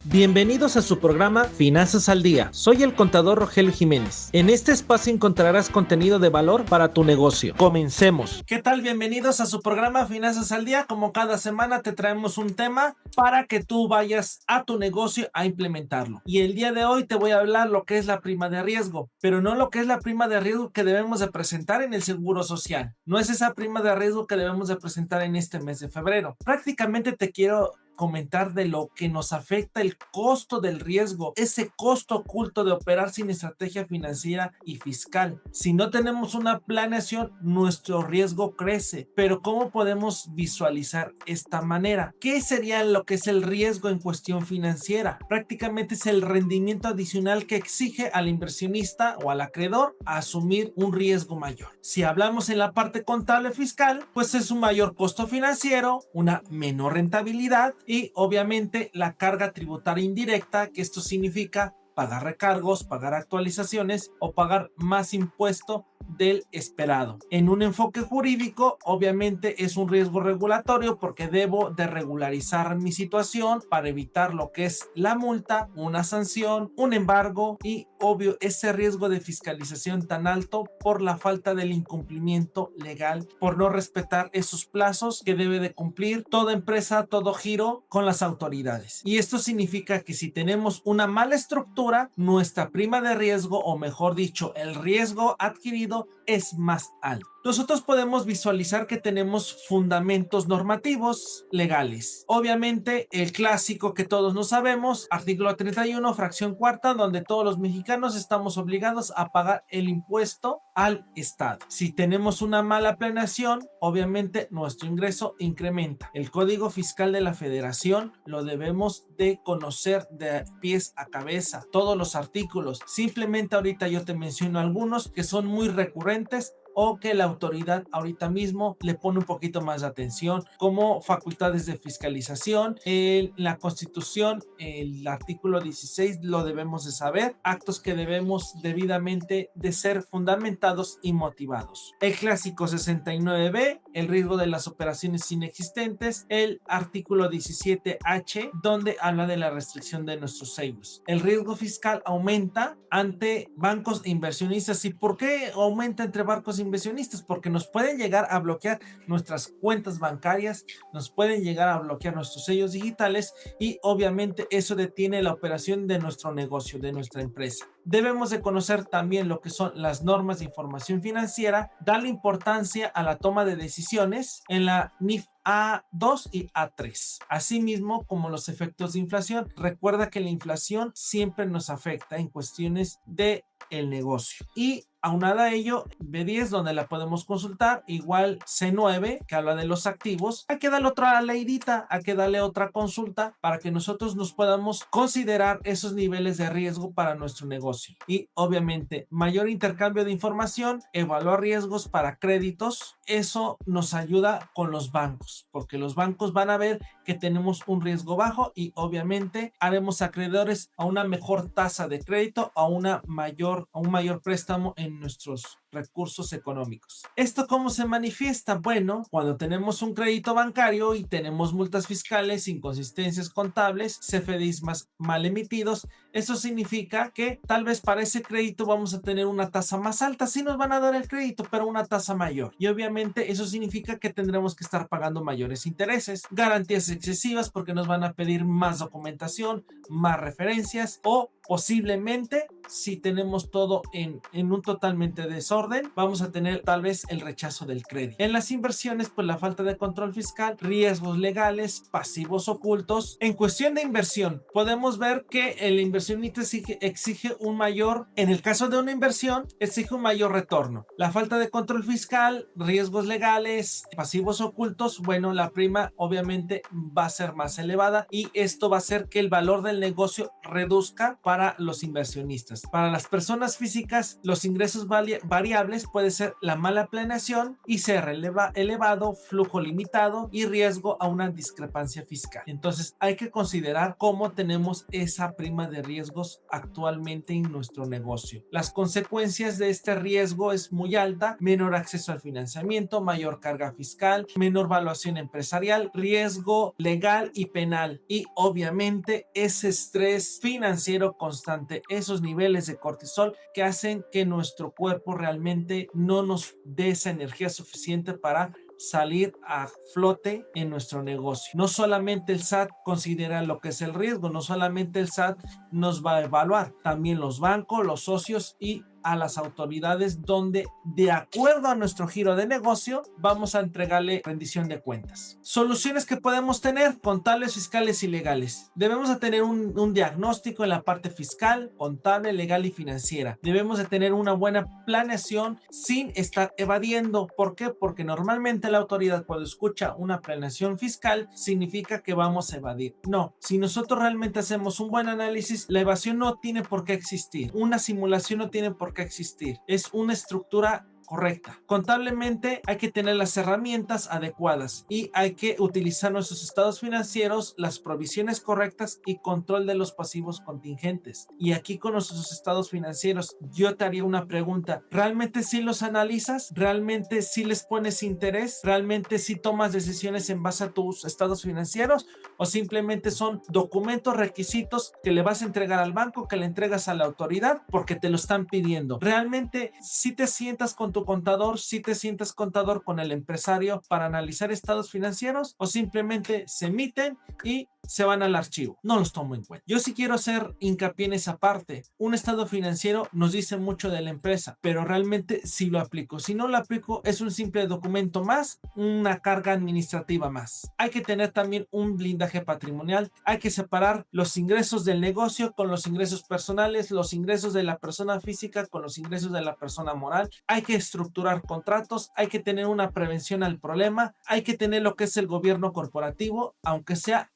Bienvenidos a su programa Finanzas al Día. Soy el contador Rogelio Jiménez. En este espacio encontrarás contenido de valor para tu negocio. Comencemos. ¿Qué tal? Bienvenidos a su programa Finanzas al Día. Como cada semana te traemos un tema para que tú vayas a tu negocio a implementarlo. Y el día de hoy te voy a hablar lo que es la prima de riesgo, pero no lo que es la prima de riesgo que debemos de presentar en el Seguro Social. No es esa prima de riesgo que debemos de presentar en este mes de febrero. Prácticamente te quiero comentar de lo que nos afecta el costo del riesgo, ese costo oculto de operar sin estrategia financiera y fiscal. Si no tenemos una planeación, nuestro riesgo crece. Pero ¿cómo podemos visualizar esta manera? ¿Qué sería lo que es el riesgo en cuestión financiera? Prácticamente es el rendimiento adicional que exige al inversionista o al acreedor a asumir un riesgo mayor. Si hablamos en la parte contable fiscal, pues es un mayor costo financiero, una menor rentabilidad y obviamente la carga tributaria indirecta, que esto significa pagar recargos, pagar actualizaciones o pagar más impuesto del esperado. En un enfoque jurídico, obviamente es un riesgo regulatorio porque debo de regularizar mi situación para evitar lo que es la multa, una sanción, un embargo y obvio ese riesgo de fiscalización tan alto por la falta del incumplimiento legal, por no respetar esos plazos que debe de cumplir toda empresa, todo giro con las autoridades. Y esto significa que si tenemos una mala estructura, nuestra prima de riesgo, o mejor dicho, el riesgo adquirido es más alto. Nosotros podemos visualizar que tenemos fundamentos normativos legales. Obviamente el clásico que todos no sabemos, artículo 31, fracción cuarta, donde todos los mexicanos estamos obligados a pagar el impuesto al Estado. Si tenemos una mala planeación, obviamente nuestro ingreso incrementa. El Código Fiscal de la Federación lo debemos de conocer de pies a cabeza, todos los artículos. Simplemente ahorita yo te menciono algunos que son muy recurrentes o que la autoridad ahorita mismo le pone un poquito más de atención, como facultades de fiscalización. En la Constitución, el artículo 16 lo debemos de saber, actos que debemos debidamente de ser fundamentados y motivados. El clásico 69B, el riesgo de las operaciones inexistentes, el artículo 17H, donde habla de la restricción de nuestros seguros. El riesgo fiscal aumenta ante bancos e inversionistas. ¿Y por qué aumenta entre bancos e inversionistas? Porque nos pueden llegar a bloquear nuestras cuentas bancarias, nos pueden llegar a bloquear nuestros sellos digitales y obviamente eso detiene la operación de nuestro negocio, de nuestra empresa. Debemos de conocer también lo que son las normas de información financiera, darle importancia a la toma de decisiones en la NIF A2 y A3, asimismo como los efectos de inflación. Recuerda que la inflación siempre nos afecta en cuestiones de el negocio. Y aunado a ello, B10, donde la podemos consultar, igual C9, que habla de los activos. Hay que darle otra leidita, hay que darle otra consulta para que nosotros nos podamos considerar esos niveles de riesgo para nuestro negocio. Y obviamente, mayor intercambio de información, evaluar riesgos para créditos. Eso nos ayuda con los bancos, porque los bancos van a ver que tenemos un riesgo bajo y obviamente haremos acreedores a una mejor tasa de crédito, a un mayor préstamo en nuestros recursos económicos. ¿Esto cómo se manifiesta? Bueno, cuando tenemos un crédito bancario y tenemos multas fiscales, inconsistencias contables, CFDIs mal emitidos, eso significa que tal vez para ese crédito vamos a tener una tasa más alta. Sí nos van a dar el crédito, pero una tasa mayor. Y obviamente eso significa que tendremos que estar pagando mayores intereses, garantías excesivas porque nos van a pedir más documentación, más referencias o posiblemente si tenemos todo en un totalmente desorden, vamos a tener tal vez el rechazo del crédito. En las inversiones, pues la falta de control fiscal, riesgos legales, pasivos ocultos. En cuestión de inversión, podemos ver que el inversionista exige un mayor, en el caso de una inversión, exige un mayor retorno. La falta de control fiscal, riesgos legales, pasivos ocultos, bueno, la prima obviamente va a ser más elevada y esto va a hacer que el valor del negocio reduzca para los inversionistas. Para las personas físicas, los ingresos varían variables puede ser la mala planeación, ICR elevado, flujo limitado y riesgo a una discrepancia fiscal. Entonces hay que considerar cómo tenemos esa prima de riesgos actualmente en nuestro negocio. Las consecuencias de este riesgo es muy alta: menor acceso al financiamiento, mayor carga fiscal, menor valuación empresarial, riesgo legal y penal, y obviamente ese estrés financiero constante, esos niveles de cortisol que hacen que nuestro cuerpo realmente no nos dé esa energía suficiente para salir a flote en nuestro negocio. No solamente el SAT considera lo que es el riesgo, no solamente el SAT nos va a evaluar, también los bancos, los socios y a las autoridades, donde de acuerdo a nuestro giro de negocio vamos a entregarle rendición de cuentas. Soluciones que podemos tener: contables, fiscales y legales. Debemos de tener un diagnóstico en la parte fiscal, contable, legal y financiera. Debemos de tener una buena planeación sin estar evadiendo. ¿Por qué? Porque normalmente la autoridad, cuando escucha una planeación fiscal, significa que vamos a evadir. No, si nosotros realmente hacemos un buen análisis, la evasión no tiene por qué existir. Una simulación no tiene por qué existir. Es una estructura correcta. Contablemente hay que tener las herramientas adecuadas y hay que utilizar nuestros estados financieros, las provisiones correctas y control de los pasivos contingentes. Y aquí con nuestros estados financieros yo te haría una pregunta: ¿realmente sí los analizas? ¿Realmente sí les pones interés? ¿Realmente sí tomas decisiones en base a tus estados financieros? ¿O simplemente son documentos, requisitos que le vas a entregar al banco, que le entregas a la autoridad porque te lo están pidiendo? ¿Realmente si te sientas con tu contador, si te sientas contador con el empresario para analizar estados financieros, o simplemente se emiten y se van al archivo? No los tomo en cuenta. Yo sí quiero hacer hincapié en esa parte. Un estado financiero nos dice mucho de la empresa, pero realmente sí lo aplico. Si no lo aplico, es un simple documento más, una carga administrativa más. Hay que tener también un blindaje patrimonial. Hay que separar los ingresos del negocio con los ingresos personales, los ingresos de la persona física con los ingresos de la persona moral. Hay que estructurar contratos, hay que tener una prevención al problema, hay que tener lo que es el gobierno corporativo, aunque sea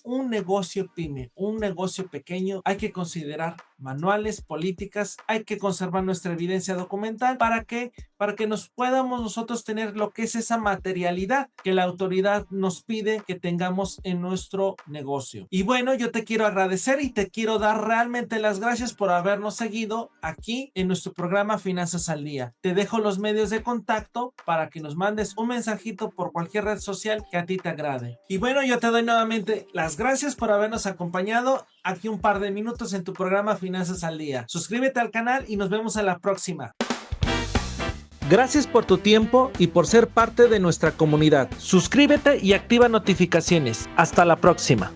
un negocio pyme, un negocio pequeño. Hay que considerar manuales, políticas, hay que conservar nuestra evidencia documental. ¿Para qué? Para que nos podamos nosotros tener lo que es esa materialidad que la autoridad nos pide que tengamos en nuestro negocio. Y bueno, yo te quiero agradecer y te quiero dar realmente las gracias por habernos seguido aquí en nuestro programa Finanzas al Día. Te dejo los medios de contacto para que nos mandes un mensajito por cualquier red social que a ti te agrade. Y bueno, yo te doy nuevamente las gracias por habernos acompañado aquí un par de minutos en tu programa Finanzas al Día. Suscríbete al canal y nos vemos a la próxima. Gracias por tu tiempo y por ser parte de nuestra comunidad. Suscríbete y activa notificaciones. Hasta la próxima.